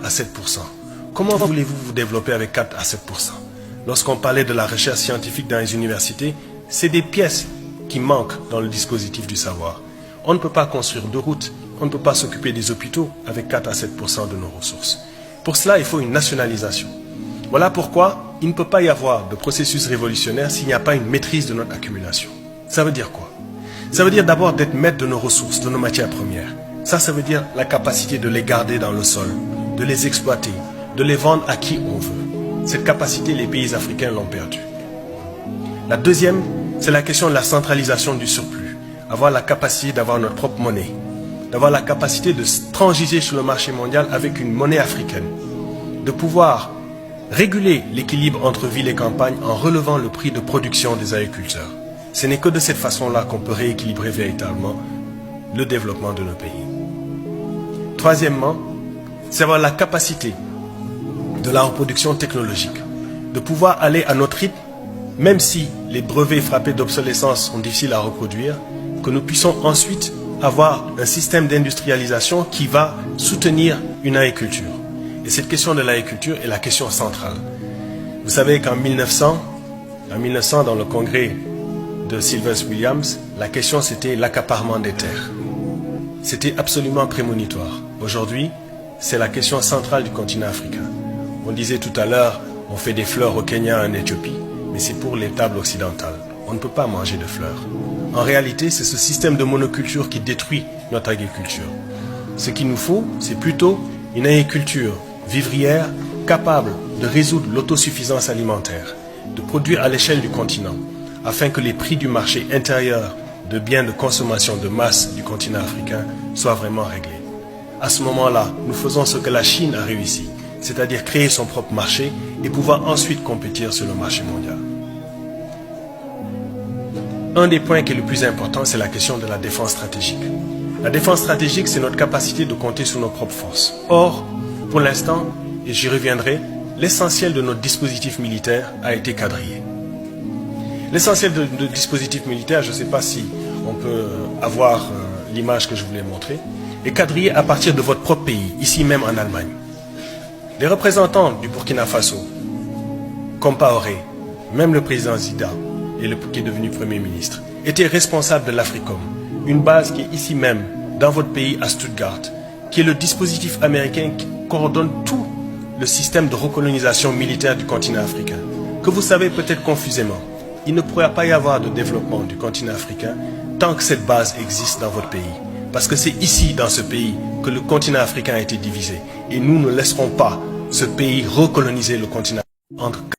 à 7%. Comment voulez-vous vous développer avec 4 à 7%? Lorsqu'on parlait de la recherche scientifique dans les universités, c'est des pièces qui manquent dans le dispositif du savoir. On ne peut pas construire de routes, on ne peut pas s'occuper des hôpitaux avec 4 à 7% de nos ressources. Pour cela, il faut une nationalisation. Voilà pourquoi il ne peut pas y avoir de processus révolutionnaire s'il n'y a pas une maîtrise de notre accumulation. Ça veut dire quoi? Ça veut dire d'abord d'être maître de nos ressources, de nos matières premières. Ça veut dire la capacité de les garder dans le sol, de les exploiter, de les vendre à qui on veut. Cette capacité, les pays africains l'ont perdue. La deuxième, c'est la question de la centralisation du surplus. Avoir la capacité d'avoir notre propre monnaie, d'avoir la capacité de transiger sur le marché mondial avec une monnaie africaine, de pouvoir réguler l'équilibre entre ville et campagne en relevant le prix de production des agriculteurs. Ce n'est que de cette façon-là qu'on peut rééquilibrer véritablement le développement de nos pays. Troisièmement, c'est avoir la capacité de la reproduction technologique, de pouvoir aller à notre rythme, même si les brevets frappés d'obsolescence sont difficiles à reproduire, que nous puissions ensuite avoir un système d'industrialisation qui va soutenir une agriculture. Et cette question de l'agriculture est la question centrale. Vous savez qu'en 1900, dans le congrès de Sylvester Williams, la question c'était l'accaparement des terres. C'était absolument prémonitoire. Aujourd'hui, c'est la question centrale du continent africain. On disait tout à l'heure, on fait des fleurs au Kenya, en Éthiopie, mais c'est pour les tables occidentales. On ne peut pas manger de fleurs. En réalité, c'est ce système de monoculture qui détruit notre agriculture. Ce qu'il nous faut, c'est plutôt une agriculture vivrière capable de résoudre l'autosuffisance alimentaire, de produire à l'échelle du continent, afin que les prix du marché intérieur de biens de consommation de masse du continent africain soient vraiment réglés. À ce moment-là, nous faisons ce que la Chine a réussi, c'est-à-dire créer son propre marché et pouvoir ensuite compétir sur le marché mondial. Un des points qui est le plus important, c'est la question de la défense stratégique. La défense stratégique, c'est notre capacité de compter sur nos propres forces. Or, pour l'instant, et j'y reviendrai, l'essentiel de notre dispositif militaire a été quadrillé. L'essentiel de notre dispositif militaire, je ne sais pas si on peut avoir l'image que je voulais montrer, est quadrillé à partir de votre propre pays, ici même en Allemagne. Les représentants du Burkina Faso, Compaoré, même le président Zida, qui est devenu Premier ministre, étaient responsables de l'Africom, une base qui est ici même, dans votre pays, à Stuttgart, qui est le dispositif américain qui coordonne tout le système de recolonisation militaire du continent africain, que vous savez peut-être confusément. Il ne pourra pas y avoir de développement du continent africain tant que cette base existe dans votre pays. Parce que c'est ici, dans ce pays, que le continent africain a été divisé. Et nous ne laisserons pas ce pays recoloniser le continent entre